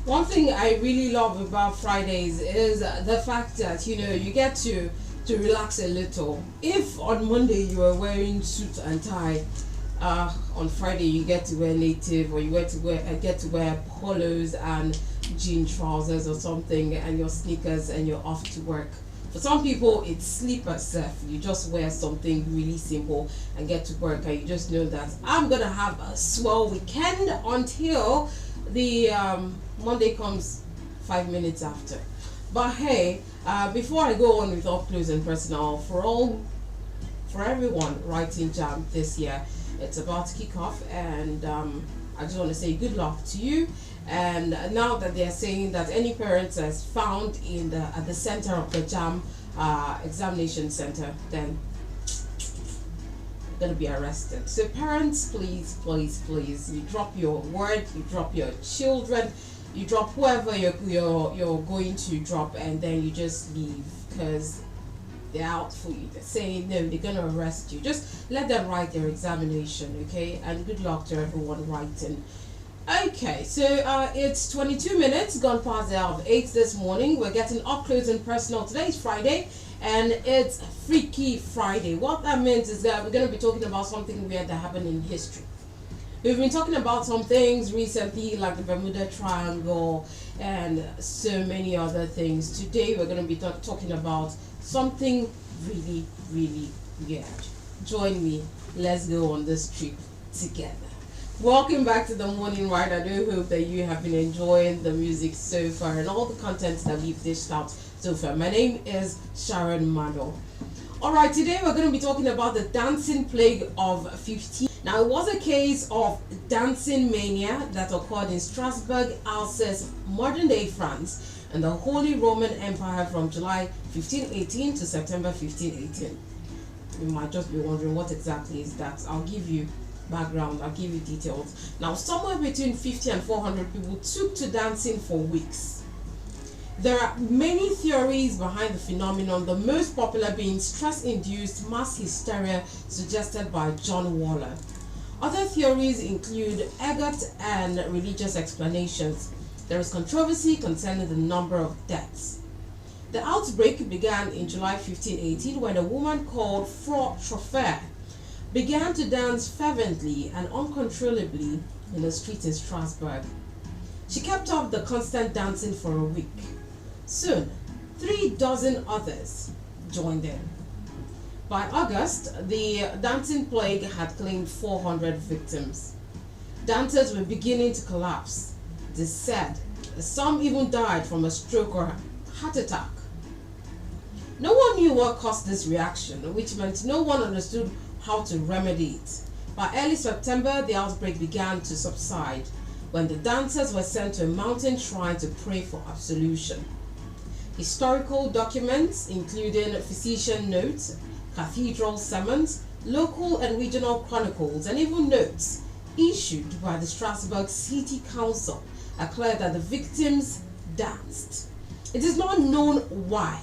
One thing I really love about Fridays is the fact that you get to relax a little. If on Monday you are wearing suit and tie, on Friday you get to wear native, or you get to wear polos and jean trousers or something, and your sneakers, and you're off to work. For some people, it's sleeper self. You just wear something really simple and get to work, and you just know that I'm gonna have a swell weekend until the Monday comes 5 minutes after. But hey, before I go on with up close and personal, for everyone writing jam this year, it's about to kick off, and I just want to say good luck to you. And now that they are saying that any parents that's found at the center of the jam examination center, then going to be arrested. So parents, please, please, please, you drop your word, you drop your children, you drop whoever you're going to drop, and then you just leave, because they're out for you. They're saying no, they're going to arrest you. Just let them write their examination, okay? And good luck to everyone writing. Okay, so it's 22 minutes gone past the hour of 8 this morning. We're getting up close and personal. Today is Friday, and it's Freaky Friday. What that means is that we're going to be talking about something weird that happened in history. We've been talking about some things recently, like the Bermuda Triangle and so many other things. Today we're going to be talking about something really, really weird. Join me. Let's go on this trip together. Welcome back to the morning ride. I do hope that you have been enjoying the music so far and all the content that we've dished out so far. My name is SHARON MANDOR. Alright, today we're going to be talking about the dancing plague of 15. Now, it was a case of dancing mania that occurred in Strasbourg, Alsace, modern-day France, and the Holy Roman Empire from July 1518 to September 1518. You might just be wondering, what exactly is that? I'll give you background, I'll give you details. Now, somewhere between 50 and 400 people took to dancing for weeks. There are many theories behind the phenomenon, the most popular being stress-induced mass hysteria suggested by John Waller. Other theories include ergot and religious explanations. There is controversy concerning the number of deaths. The outbreak began in July 1518 when a woman called Frau Troffer began to dance fervently and uncontrollably in the street in Strasbourg. She kept up the constant dancing for a week. Soon, 36 others joined in. By August, the dancing plague had claimed 400 victims. Dancers were beginning to collapse. It is said some even died from a stroke or heart attack. No one knew what caused this reaction, which meant no one understood how to remedy it. By early September, the outbreak began to subside when the dancers were sent to a mountain shrine to pray for absolution. Historical documents, including physician notes, cathedral sermons, local and regional chronicles, and even notes issued by the Strasbourg City Council, are clear that the victims danced. It is not known why.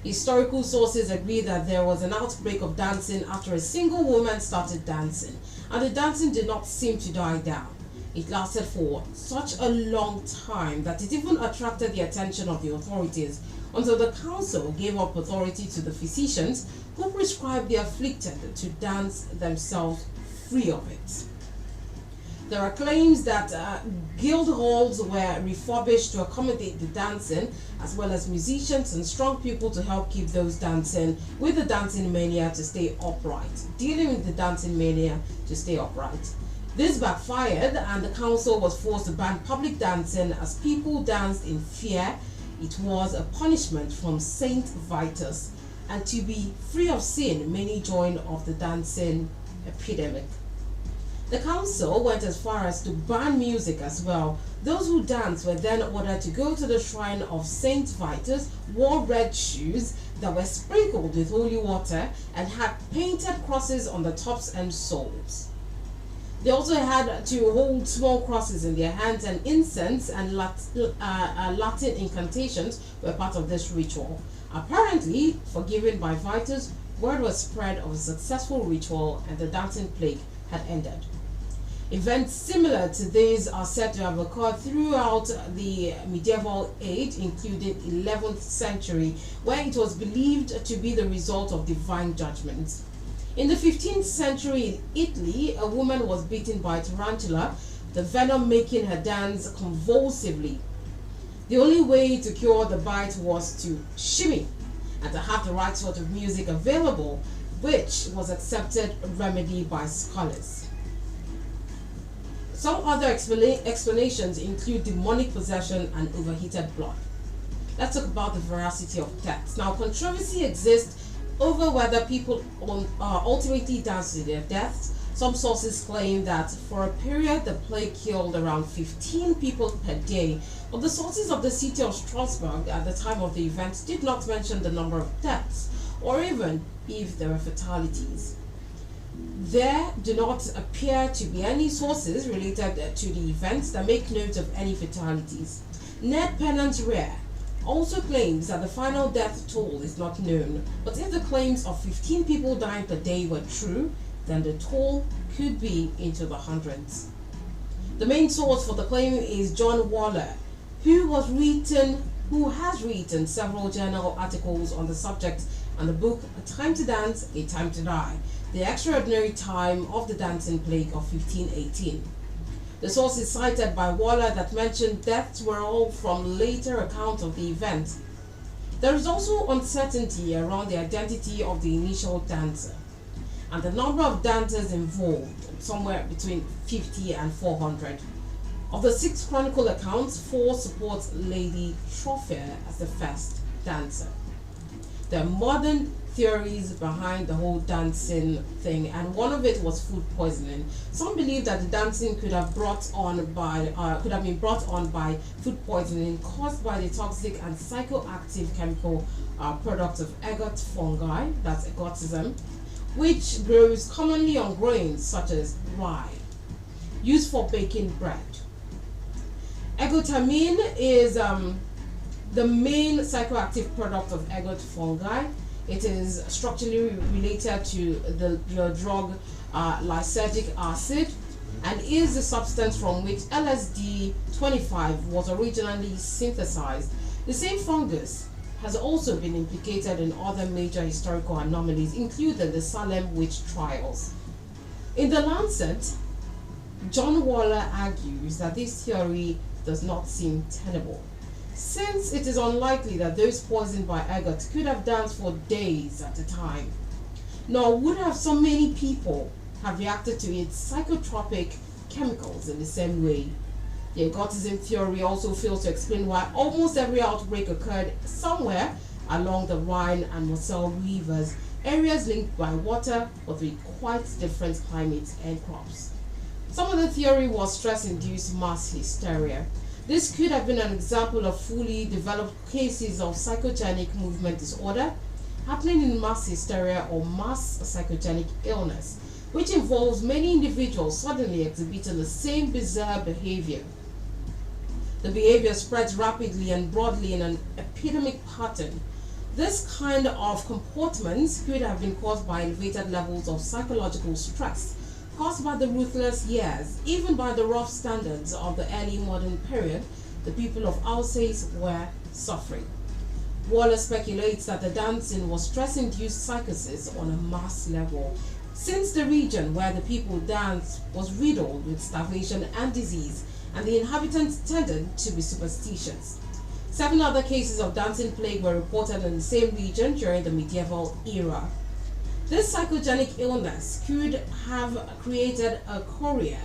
Historical sources agree that there was an outbreak of dancing after a single woman started dancing, and the dancing did not seem to die down. It lasted for such a long time that it even attracted the attention of the authorities until the council gave up authority to the physicians who prescribed the afflicted to dance themselves free of it. There are claims that guild halls were refurbished to accommodate the dancing, as well as musicians and strong people to help keep those dancing with the dancing mania to stay upright, dealing with the dancing mania to stay upright. This backfired, and the council was forced to ban public dancing as people danced in fear. It was a punishment from Saint Vitus, and to be free of sin, many joined of the dancing epidemic. The council went as far as to ban music as well. Those who danced were then ordered to go to the shrine of Saint Vitus, wore red shoes that were sprinkled with holy water, and had painted crosses on the tops and soles. They also had to hold small crosses in their hands, and incense and Latin incantations were part of this ritual. Apparently, forgiven by Vitus, word was spread of a successful ritual and the dancing plague had ended. Events similar to these are said to have occurred throughout the medieval age, including 11th century, where it was believed to be the result of divine judgment. In the 15th century in Italy, a woman was bitten by a tarantula, the venom making her dance convulsively. The only way to cure the bite was to shimmy and to have the right sort of music available, which was accepted remedy by scholars. Some other explanations include demonic possession and overheated blood. Let's talk about the veracity of texts. Now, controversy exists over whether people ultimately dance to their deaths. Some sources claim that for a period the plague killed around 15 people per day, but the sources of the city of Strasbourg at the time of the event did not mention the number of deaths, or even if there were fatalities. There do not appear to be any sources related to the events that make note of any fatalities. Ned Pennant Rare also claims that the final death toll is not known, but if the claims of 15 people dying per day were true, then the toll could be into the hundreds. The main source for the claim is John Waller, who has written several journal articles on the subject and the book A Time to Dance, A Time to Die, The Extraordinary Time of the Dancing Plague of 1518. The sources cited by Waller that mentioned deaths were all from later accounts of the event. There is also uncertainty around the identity of the initial dancer and the number of dancers involved, somewhere between 50 and 400. Of the 6 chronicle accounts, 4 support Lady Trophair as the first dancer. There are modern theories behind the whole dancing thing, and one of it was food poisoning. Some believe that the dancing could have been brought on by food poisoning caused by the toxic and psychoactive chemical product of ergot fungi, that's ergotism, which grows commonly on grains such as rye, used for baking bread. Ergotamine is the main psychoactive product of ergot fungi. It is structurally related to the drug lysergic acid and is the substance from which LSD-25 was originally synthesized. The same fungus has also been implicated in other major historical anomalies, including the Salem witch trials. In The Lancet, John Waller argues that this theory does not seem tenable, since it is unlikely that those poisoned by ergot could have danced for days at a time, nor would have so many people have reacted to its psychotropic chemicals in the same way. The ergotism theory also fails to explain why almost every outbreak occurred somewhere along the Rhine and Moselle rivers, areas linked by water but with quite different climates and crops. Some of the theory was stress-induced mass hysteria. This could have been an example of fully developed cases of psychogenic movement disorder happening in mass hysteria or mass psychogenic illness, which involves many individuals suddenly exhibiting the same bizarre behavior. The behavior spreads rapidly and broadly in an epidemic pattern. This kind of comportment could have been caused by elevated levels of psychological stress caused by the ruthless years. Even by the rough standards of the early modern period, the people of Alsace were suffering. Waller speculates that the dancing was stress-induced psychosis on a mass level, since the region where the people danced was riddled with starvation and disease, and the inhabitants tended to be superstitious. 7 other cases of dancing plague were reported in the same region during the medieval era. This psychogenic illness could have created a chorea,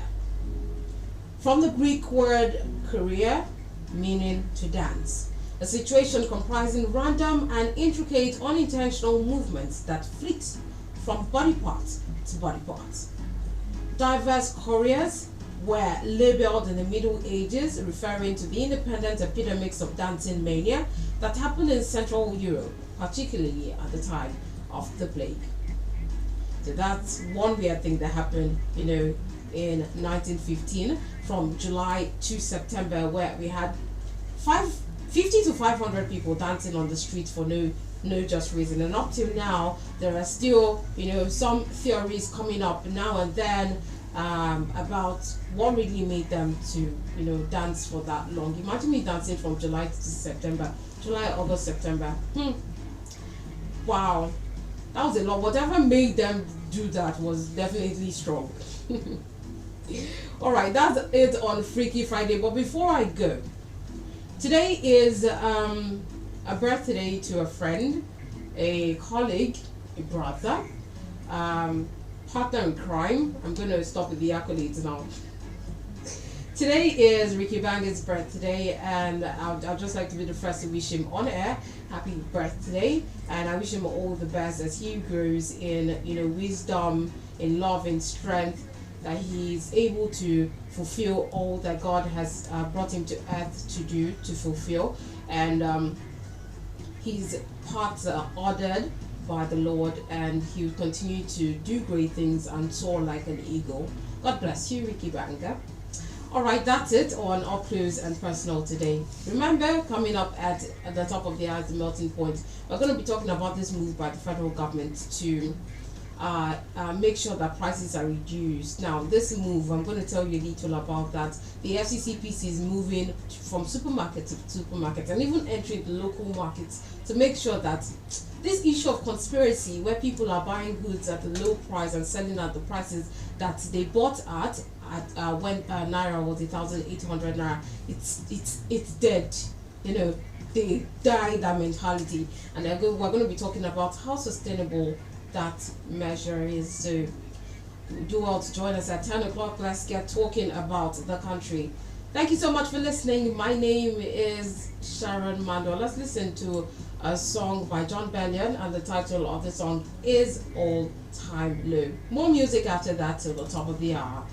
from the Greek word chorea, meaning to dance, a situation comprising random and intricate unintentional movements that flit from body part to body part. Diverse choreas were labeled in the Middle Ages, referring to the independent epidemics of dancing mania that happened in Central Europe, particularly at the time of the plague. So that's one weird thing that happened, in 1915, from July to September, where we had 50 to 500 people dancing on the streets for no just reason. And up till now, there are still, some theories coming up now and then about what really made them to, dance for that long. Imagine me dancing from July to September, July, August, September. Wow, that was a lot. Whatever made them do that was definitely strong. All right, that's it on Freaky Friday. But before I go, today is a birthday to a friend, a colleague, a brother, partner in crime. I'm going to stop with the accolades now. Today is Ricky Banger's birthday, and I'd just like to be the first to wish him on air happy birthday, and I wish him all the best as he grows in wisdom, in love, in strength, that he's able to fulfill all that God has brought him to earth to fulfill, and his paths are ordered by the Lord, and he will continue to do great things and soar like an eagle. God bless you, Ricky Banger. All right, that's it on Up Close and Personal today. Remember, coming up at the top of the hour, the melting point, we're going to be talking about this move by the federal government to make sure that prices are reduced. Now, this move, I'm going to tell you a little about that. The FCCPC is moving from supermarket to supermarket and even entering the local markets to make sure that this issue of conspiracy, where people are buying goods at a low price and selling at the prices that they bought at when naira was 1,800 naira, it's dead. They die that mentality, and we're going to be talking about how sustainable that measure is. So do well to join us at 10 o'clock. Let's get talking about the country. Thank you so much for listening. My name is Sharon MANDOR. Let's listen to a song by John Bellion, and the title of the song is All Time Low. More music after that till the top of the hour.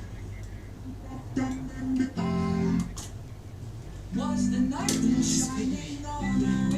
Was the night shining on our